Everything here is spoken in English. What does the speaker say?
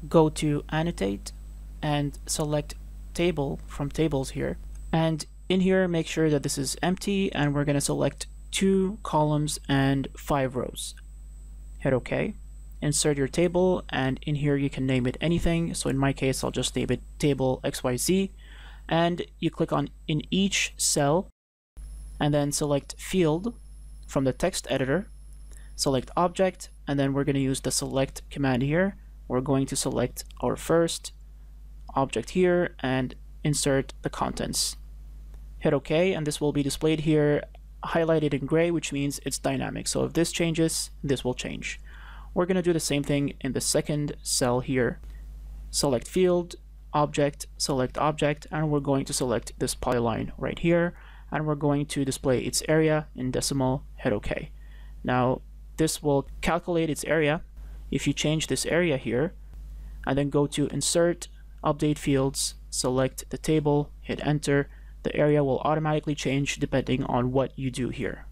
go to Annotate and select Table from Tables here. And in here, make sure that this is empty, and we're going to select 2 columns and 5 rows. Hit OK. Insert your table, and in here you can name it anything. So in my case, I'll just name it Table XYZ. And you click on in each cell, and then select Field from the text editor. Select Object, and then we're going to use the Select command here. We're going to select our first object here and insert the contents. Hit OK, and this will be displayed here highlighted in gray, which means it's dynamic. So if this changes, this will change. We're going to do the same thing in the second cell here. Select Field, Object, Select Object, and we're going to select this polyline right here, and we're going to display its area in decimal. Hit OK. Now this will calculate its area. If you change this area here, and then go to Insert, Update Fields, select the table, hit Enter, the area will automatically change depending on what you do here.